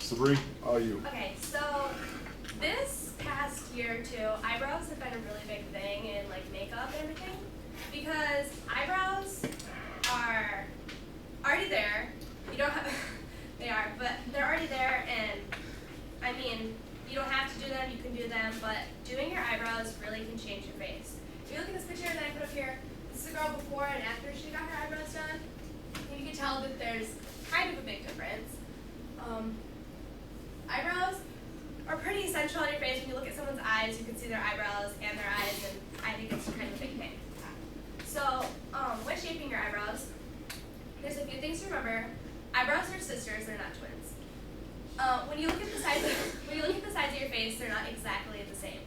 Sabrina, all you. Okay, so this past year or two, eyebrows have been a really big thing in like makeup and everything because eyebrows are already there. You don't have, they are, but they're already there, and I mean, you don't have to do them, you can do them, but doing your eyebrows really can change your face. If you look at this picture that I put up here, this is a girl before and after she got her eyebrows done. And you can tell that there's kind of a big difference. Eyebrows are pretty essential on your face. When you look at someone's eyes, you can see their eyebrows and their eyes, and I think it's kind of a big thing. So, when shaping your eyebrows, there's a few things to remember. Eyebrows are sisters, they're not twins. When you look at the sides of your face, they're not exactly the same.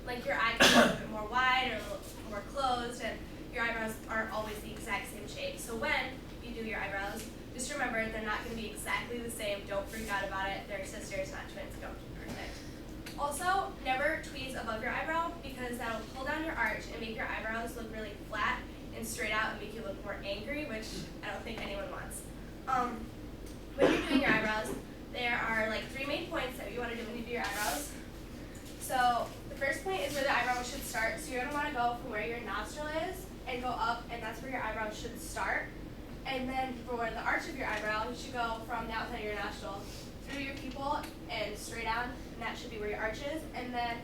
Like your eye can be a little bit more wide or a little more closed, and your eyebrows aren't always the exact same shape. So when you do your eyebrows, just remember they're not going to be exactly the same. Don't freak out about it. They're sisters, not twins. Don't be perfect. Also, never tweeze above your eyebrow because that'll pull down your arch and make your eyebrows look really flat and straight out and make you look more angry, which I don't think anyone wants. When you're doing your eyebrows, there are like 3 main points that you want to do when you do your eyebrows. So the first point is where the eyebrow should start. So you're going to want to go from where your nostril is and go up, and that's where your eyebrow should start. And then for the arch of your eyebrow, you should go from the outside of your nostril through your pupil and straight down, and that should be where your arch is. And then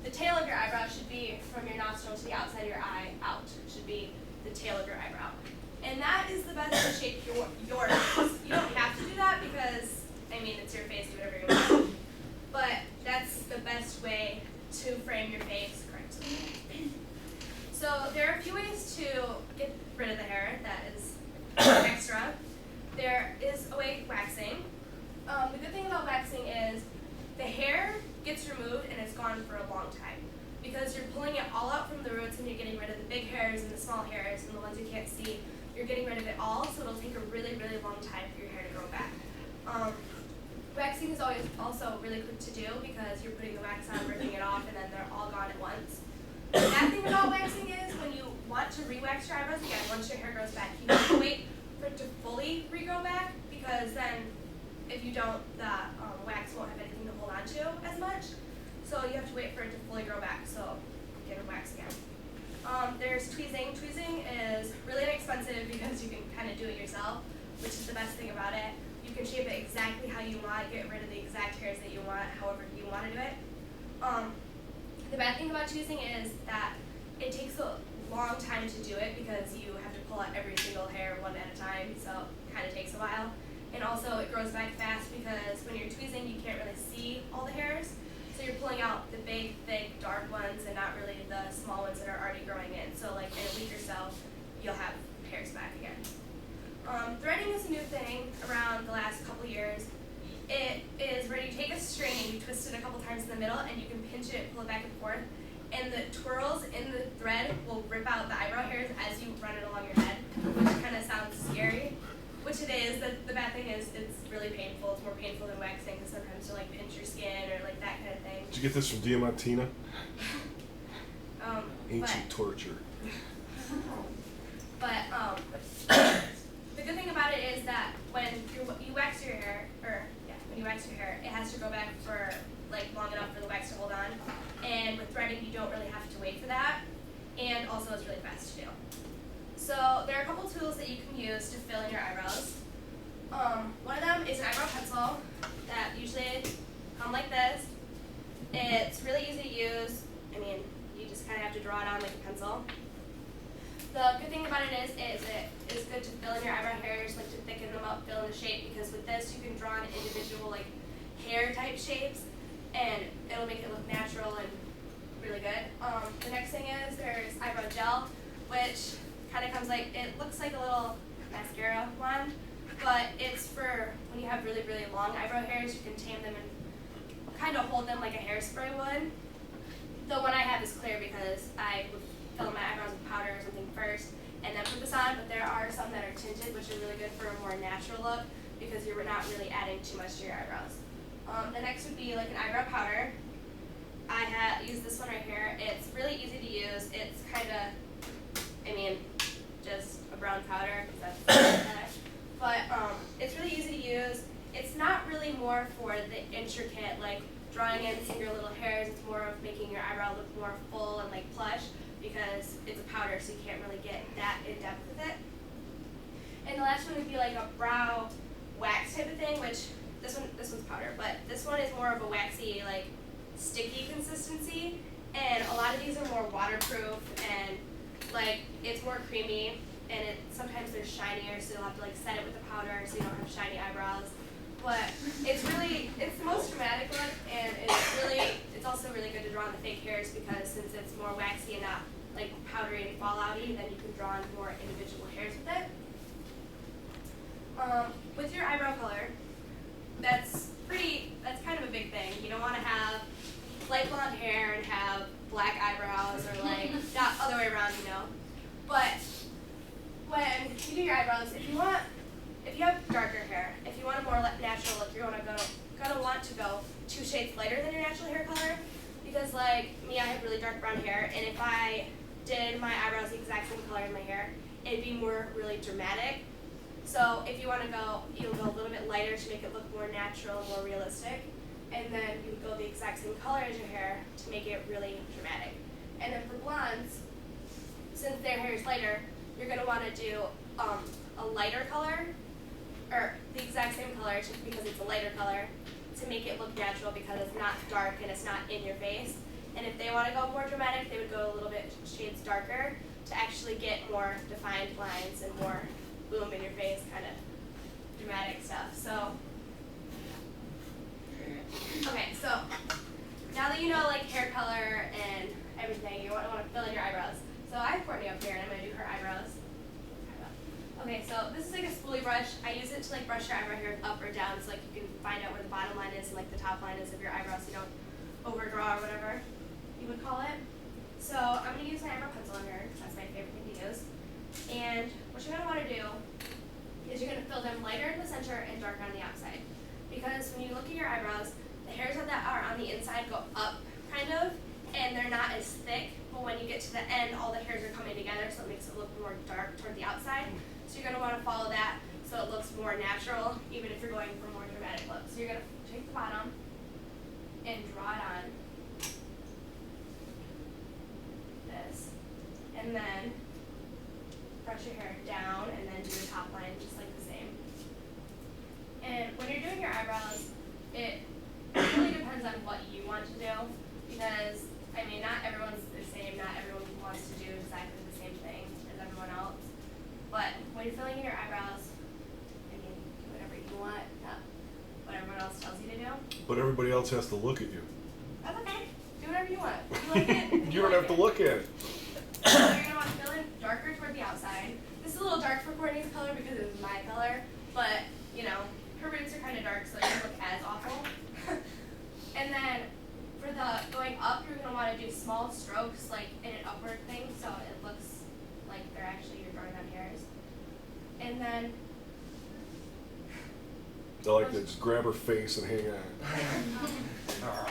the tail of your eyebrow should be from your nostril to the outside of your eye out. It should be the tail of your eyebrow. And that is the best way to shape your face. You don't have to do that because, I mean, it's your face, do whatever you want. But that's the best way to frame your face correctly. So there are a few ways to get rid of the hair that is extra. There is a way waxing. The good thing about waxing is the hair gets removed and it's gone for a long time because you're pulling it all out from the roots and you're getting rid of the big hairs and the small hairs and the ones you can't see. You're getting rid of it all, so it'll take a really, really long time for your hair to grow back. Waxing is always also really quick to do because you're putting the wax on, ripping it off, and then they're all gone at once. The bad thing about waxing is when you want to re-wax your eyebrows again, once your hair grows back, you have to wait for it to fully regrow back because then if you don't, the wax won't have anything to hold on to as much. So you have to wait for it to fully grow back, so get a wax again. There's tweezing. Tweezing is really inexpensive because you can kind of do it yourself, which is the best thing about it. You can shape it exactly how you want, get rid of the exact hairs that you want, however you want to do it. The bad thing about tweezing is that it takes a long time to do it because you have to pull out every single hair one at a time, so it kind of takes a while. And also it grows back fast because when you're tweezing you can't really see all the hairs, so you're pulling out the big, thick, dark ones and not really the small ones that are already growing in. So like in a week or so, you'll have hairs back again. Threading is a new thing around the last couple years. It is where you take a string and you twist it a couple times in the middle and you can pinch it, pull it back and forth, and the twirls in the thread will rip out the eyebrow hairs as you run it along your head, which kind of sounds scary, which it is. The bad thing is it's really painful. It's more painful than waxing because sometimes you like pinch your skin or like that kind of thing. Did you get this from Diamantina? Ancient but, torture. But the good thing about it is that when you wax your hair, it has to go back for like long enough for the wax to hold on. And with threading, you don't really have to wait for that. And also, it's really fast to do. So there are a couple tools that you can use to fill in your eyebrows. One of them is an eyebrow pencil that usually come like this. It's really easy to use. I mean, you just kind of have to draw it on like a pencil. The good thing about it is it is good to fill in your eyebrow hairs, like to thicken them up, fill in the shape, because with this you can draw in individual like hair type shapes and it'll make it look natural and really good. The next thing is there's eyebrow gel, which kind of comes like, it looks like a little mascara wand, but it's for when you have really, really long eyebrow hairs, you can tame them and kind of hold them like a hairspray would. The one I have is clear because I would fill in my eyebrows with powder or something first and then put this on, but there are some that are tinted, which are really good for a more natural look because you're not really adding too much to your eyebrows. The next would be like an eyebrow powder. I use this one right here. It's really easy to use. It's kind of, I mean, just a brown powder, because that's but it's really easy to use. it's not really more for the intricate, like drawing in single little hairs. It's more of making your eyebrow look more full and like plush because it's a powder, so you can't really get that in depth with it. And the last one would be like a brow wax type of thing, which this one's powder, but this one is more of a waxy, like sticky consistency. And a lot of these are more waterproof and like it's more creamy, and sometimes they're shinier, so you'll have to like set it with the powder so you don't have shiny eyebrows. But it's the most dramatic look, and it's also really good to draw on the fake hairs because since it's more waxy and not like powdery and fallouty, then you can draw on more individual hairs with it. With your eyebrow color, that's kind of a big thing. You don't want to have light blonde hair and have black eyebrows, or like not other way around, you know. But when you do your eyebrows, if you have darker hair, if you want a more natural look, you're gonna want to go 2 shades lighter than your natural hair color. Because like me, I have really dark brown hair, and if I did my eyebrows the exact same color as my hair, it'd be really dramatic. So if you want to go, you'll go a little bit lighter to make it look more natural, more realistic. And then you would go the exact same color as your hair to make it really dramatic. And then for blondes, since their hair is lighter, you're going to want to do a lighter color, or the exact same color just because it's a lighter color, to make it look natural because it's not dark and it's not in your face. And if they want to go more dramatic, they would go a little bit shades darker to actually get more defined lines and more boom in your face kind of dramatic stuff. So, okay, so now that you know like hair color and everything, you want to fill in your eyebrows. So I have Courtney up here, and I'm going to do her eyebrows. Okay, so this is like a spoolie brush. I use it to like brush your eyebrow hair up or down, so like you can find out where the bottom line is and like the top line is of your eyebrows, so you don't overdraw or whatever you would call it. So I'm going to use my eyebrow pencil in here, because that's my favorite thing to use. And what you're going to want to do is you're going to fill them lighter in the center and darker on the outside. Because when you look at your eyebrows, the hairs that are on the inside go up, kind of, and they're not as thick. But when you get to the end, all the hairs are coming together, so it makes it look more dark toward the outside. So you're going to want to follow that so it looks more natural, even if you're going for more dramatic looks. So you're going to take the bottom and draw it on. This. And then brush your hair down and then do the top line just like the same. And when you're doing your eyebrows, it really depends on what you want to do, because I mean not everyone's the same, not everyone wants to do exactly the same thing as everyone else. But when you're filling in your eyebrows, I mean do whatever you want, not what everyone else tells you to do. But everybody else has to look at you. That's okay. Do whatever you want. If you like it, You don't have to look at it. So you're going to want to fill in darker toward the outside. This is a little dark for Courtney's color because it was my color, but, you know, her roots are kind of dark, so it doesn't look as awful. And then for the going up, you're going to want to do small strokes, like in an upward thing, so it looks like you're drawing on hairs. And then I like to just grab her face and hang on.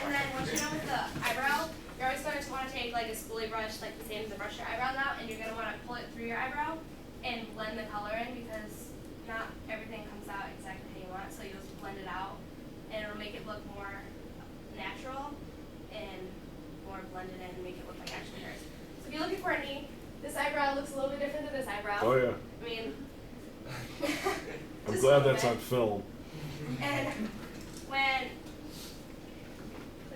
And then once you're done with the eyebrow, you're always going to want to take like a spoolie brush, like the same as the brush your eyebrows out, and you're going to want to pull it through your eyebrow and blend the color in, because not everything comes out exactly how you want, so you'll just blend it out, and it'll make it look more natural and more blended in and make it look like actual hairs. So if you look at Courtney, this eyebrow looks a little bit different than this eyebrow. Oh yeah. I mean, I'm glad that's on film. And click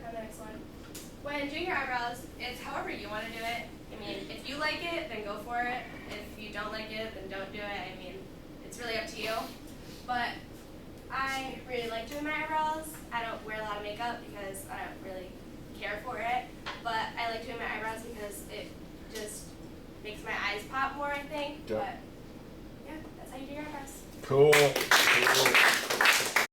on the next one. When doing your eyebrows, it's however you want to do it. I mean, if you like it, then go for it. If you don't like it, then don't do it. I mean, it's really up to you. But I really like doing my eyebrows. I don't wear a lot of makeup because I don't really care for it. But I like doing my eyebrows because it just makes my eyes pop more, I think. Yep. But yeah, that's how you do your eyebrows. Cool.